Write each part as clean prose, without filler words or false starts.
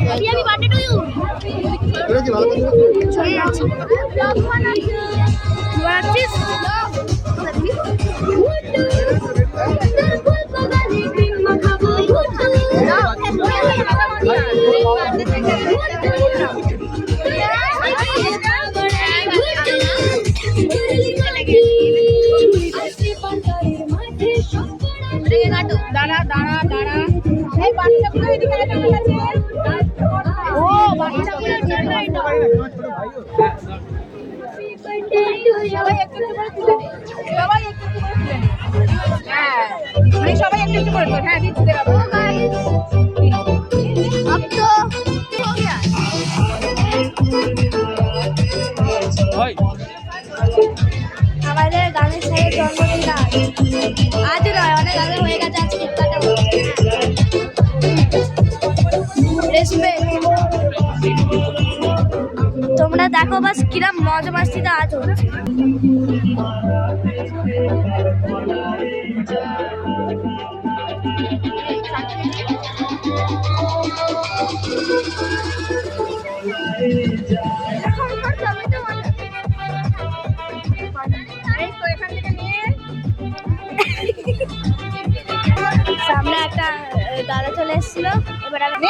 Happy birthday to you. ছবি আছে দাঁড়া দাঁড়া দাঁড়া এই বাচ্চাগুলো এদিকে আছে ও বাচ্চাগুলোর জন্য এটা সবাই একটু একটু করে তুলে নে সবাই একটু একটু করে তুলে নে হ্যাঁ মানে সবাই একটু একটু করে হ্যাঁ দিচ্ছি দেব अब तो हो गया ভাই আমাদের গানের ছেলের জন্মদিন আজ নয় অনেক আগে হয়ে গেছে আজ কেক কাটা তোমরা দেখো বাস কিরম মজা মাস্তিটা আজ হচ্ছে সামনে একটা দাদা চলে এসেছিল এবার আমার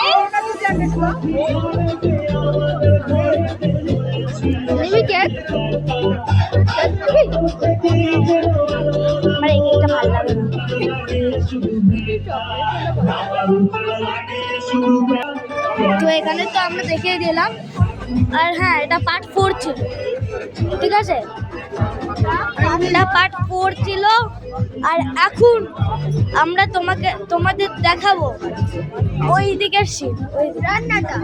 এই কেকটা ভালো লাগে না তো এখানে তো আমরা দেখিয়ে দিলাম আর হ্যাঁ এটা পার্ট 4 ছিল ঠিক আছে এটা পার্ট 4 ছিল আর এখন আমরা তোমাদের দেখাবো ওই দিকের সিন ওই রান্নাটা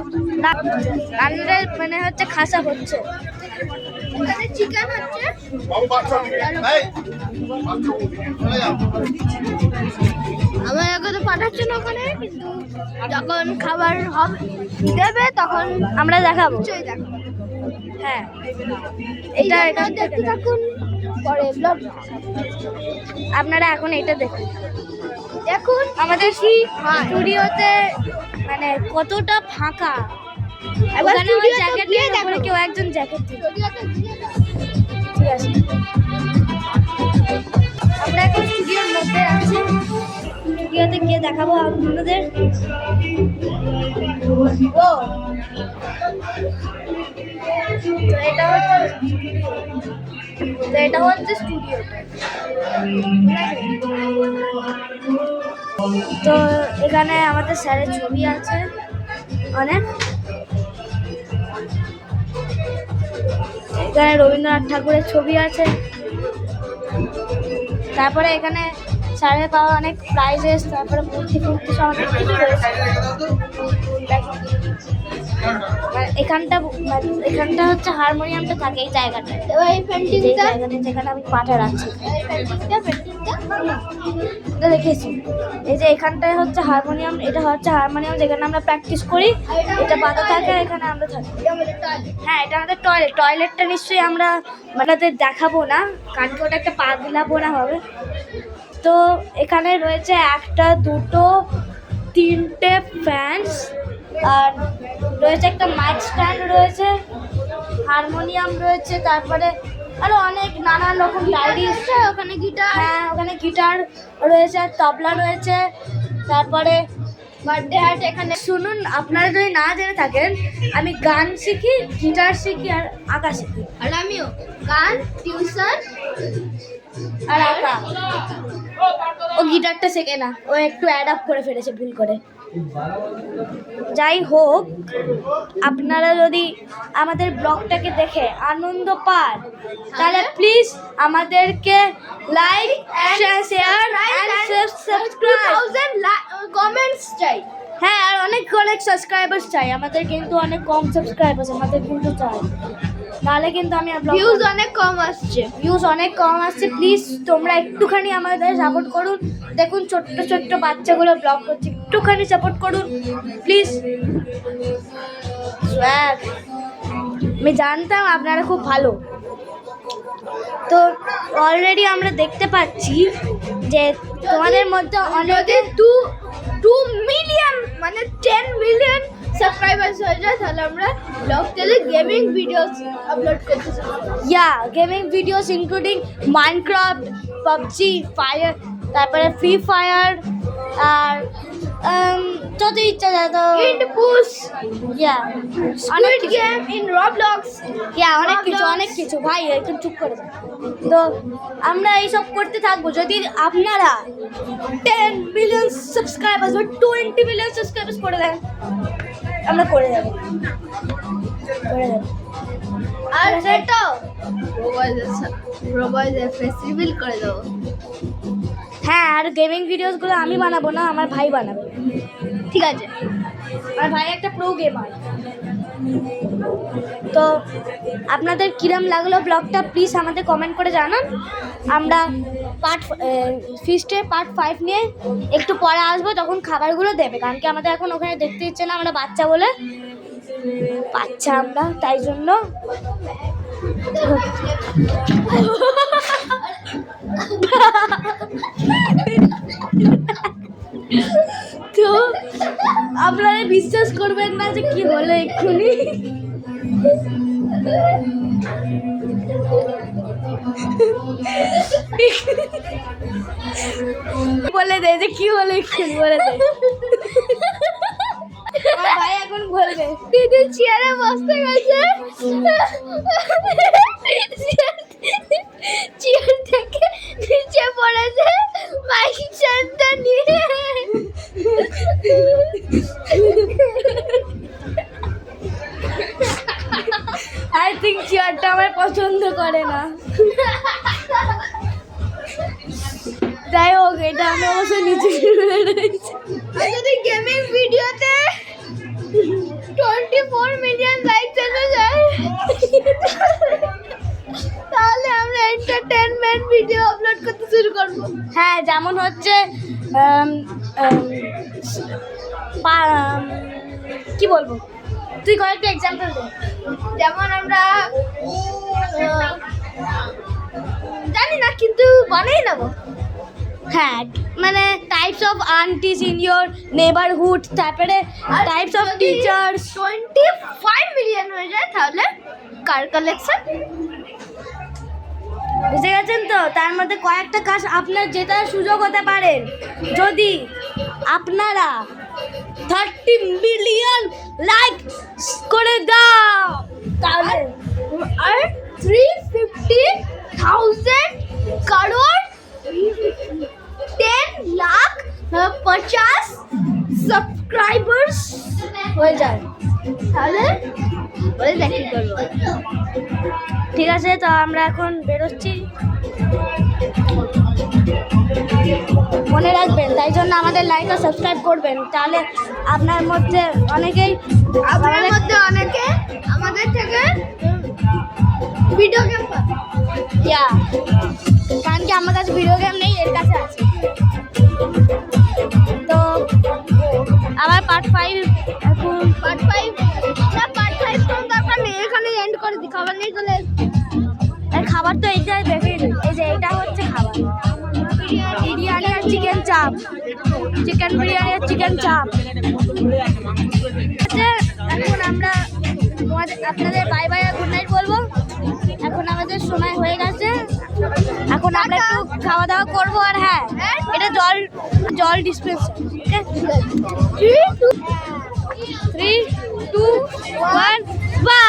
মানে হচ্ছে খাসা হচ্ছে চিকেন হচ্ছে আমার আগে তো পাঠাচ্ছে না ওখানে কিন্তু যখন খাবার হবে দেবে তখন আমরা দেখাবো হ্যাঁ এটা এখান দেখতে থাকুন পরে ব্লগ আপনারা এখন এটা দেখুন দেখুন আমাদের স্টুডিওতে মানে কতটা ফাঁকা ওখানে ওই জ্যাকেট দিয়ে তারপরে কেউ একজন জ্যাকেট দিয়ে ঠিক আছে আমরা এখন স্টুডিওর মধ্যে আছি স্টুডিওতে গিয়ে দেখাবো আপনাদের ও এটা হচ্ছে স্টুডিওটা তো এখানে আমাদের স্যারের ছবি আছে অনেক এখানে রবীন্দ্রনাথ ঠাকুরের ছবি আছে তারপরে এখানে স্যারের পাওয়া অনেক প্রাইজেস তারপরে মূর্তি ফুর্তি সব অনেক কিছু রয়েছে এখানটা হচ্ছে হারমোনিয়ামটা থাকে এই জায়গাটায় যেখানে আমি পাটা রাখছি দেখেছি এই যে এখানটায় হচ্ছে হারমোনিয়াম এটা হচ্ছে হারমোনিয়াম যেখানে আমরা প্র্যাকটিস করি এটা পাতা থাকে এখানে আমরা থাকি হ্যাঁ এটা আমাদের টয়লেটটা নিশ্চয়ই আমরা মানে দেখাবো না কালকে ওটা একটা পাগলা বোনা হবে তো এখানে রয়েছে একটা দুটো তিনটে ফ্যানস আর রয়েছে একটা মাইক স্ট্যান্ড রয়েছে হারমোনিয়াম রয়েছে তারপরে আরো অনেক নানান রকম ডায়েরি এসছে ওখানে গিটার হ্যাঁ ওখানে গিটার রয়েছে আর তবলা রয়েছে তারপরে বার্থডে হার্ট এখানে শুনুন আপনারা যদি না জেনে থাকেন আমি গান শিখি গিটার শিখি আর আঁকা শিখি আর আমিও গান টিউশন আর আঁকা ও গিটারটা শেখে না ও একটু অ্যাড আপ করে ফেলেছে ভুল করে যাই হোক আপনারা যদি আমাদের ব্লগটাকে দেখে আনন্দ পান তাহলে প্লিজ আমাদেরকে like share and subscribe comments চাই হ্যাঁ আর অনেক সাবস্ক্রাইবার্স চাই আমাদের কিন্তু অনেক কম সাবস্ক্রাইবার্স আমাদের কিন্তু চাই নাহলে কিন্তু আমি ভিউজ অনেক কম আসছে প্লিজ তোমরা একটুখানি আমাদের সাপোর্ট করুন দেখুন ছোট্ট ছোট্ট বাচ্চাগুলো ব্লগ করছে একটুখানি সাপোর্ট করুন প্লিজ আমি জানতাম আপনারা খুব ভালো তো অলরেডি আমরা দেখতে পাচ্ছি যে তোমাদের মধ্যে অনেকে 2 মিলিয়ন মানে 10 মিলিয়ন সাবস্ক্রাইবার্স হয়ে যায় তাহলে আমরা ব্লগ চ্যানেলে গেমিং ভিডিওস আপলোড করতে চাই। Yeah gaming videos including Minecraft, PUBG, fire, তারপরে ফ্রি ফায়ার আর যত ইচ্ছা যায় তো ইন্ড পুশ, yeah squid game in Roblox, yeah অনেক কিছু ভাই একটু চুপ করে যাও। তো আমরা এইসব করতে থাকবো যদি আপনারা 10 মিলিয়ন সাবস্ক্রাইবার্স বা 20 মিলিয়ন সাবস্ক্রাইবার্স করে দেন, আমরা করে যাবো। আর সেটা প্রোভাইডার ফেস রিভিল করে দেবো। হ্যাঁ, আর গেমিং ভিডিওসগুলো আমি বানাবো না, আমার ভাই বানাবে। ঠিক আছে, আমার ভাই একটা প্রো গেমার। তো আপনাদের কিরম লাগলো ব্লগটা প্লিজ আমাদের কমেন্ট করে জানান। আমরা ফিস্টের পার্ট 5 নিয়ে একটু পরে আসবো, তখন খাবারগুলো দেবে, কারণ কি আমাদের এখন ওখানে দেখতে ইচ্ছে না, আমরা বাচ্চা বলে বাচ্চা আমরা, তাই জন্য তো আপনারা বিশ্বাস করবেন না যে কি হলো এক্ষুনি। বলে দে যে কি হলো এক্ষুনি, বলে দে। আমার ভাই এখন বলবে। দিদি চেয়ারে বসতে গেছে, চেয়ার থেকে নিচে পড়েছে মাইক স্ট্যান্ডটা নিয়ে। আই থিঙ্ক চেয়ারটা আমার পছন্দ করে না। যাই হোক, এটা আমি অবশ্য নিচে যদি গেমিং ভিডিওতে 24 মিলিয়ন লাইক চলে যায় তাহলে আমরা এন্টারটেইনমেন্ট ভিডিও আপলোড করতে শুরু করব। হ্যাঁ, যেমন হচ্ছে কি বলবো, তুই কয়েকটা এক্সাম্পল দে। যেমন আমরা জানি না কিন্তু বানাই নেব। হ্যাঁ, মানে types of aunties in your neighbourhood, তারপরে টাইপস অফ টিচার্স। 25 মিলিয়ন হয়ে যায় তাহলে কার কালেকশন। বুঝে গেছেন তো? তার মধ্যে কয়েকটা কাজ আপনার জেতার সুযোগ হতে পারে যদি আপনারা 30 মিলিয়ন লাইক করে দাও, তাহলে আর 350,000 কারোর 10 লাখ 50 সাবস্ক্রাইবার্স হয়ে যায়। তাহলে বলে দেখি করবো। ঠিক আছে, তো আমরা এখন বেরোচ্ছি, মনে রাখবেন, তাই জন্য আমাদের লাইক আর সাবস্ক্রাইব করবেন, তাহলে আপনার মধ্যে অনেকেই আপনার মধ্যে অনেকে আমাদের থেকে ভিডিও গেম পাবে। ইয়া, কারণ কি আমার কাছে ভিডিও গেম নেই, এর কাছে আছে। তো আবার পার্ট 5 এখন পার্ট 5 না, পার্ট 5 তো দরকার নেই, এখানে এন্ড করে দিই, খাবার নিয়ে চলে এসেছি। এর খাবার তো এইটাই দেখেই নিই। এই যে এইটা হচ্ছে খাবার, বিরিয়ানি আর চিকেন চাপ, চিকেন বিরিয়ানি আর চিকেন চাপ। এখন আমরা আপনাদের বাই বাই আর গুড নাইট বলবো। এখন আমাদের সময় হয়ে গেছে, এখন আমরা একটু খাওয়া দাওয়া করবো। আর হ্যাঁ, এটা জল ডিসপেন্সার। 3, 2, 1, বাই।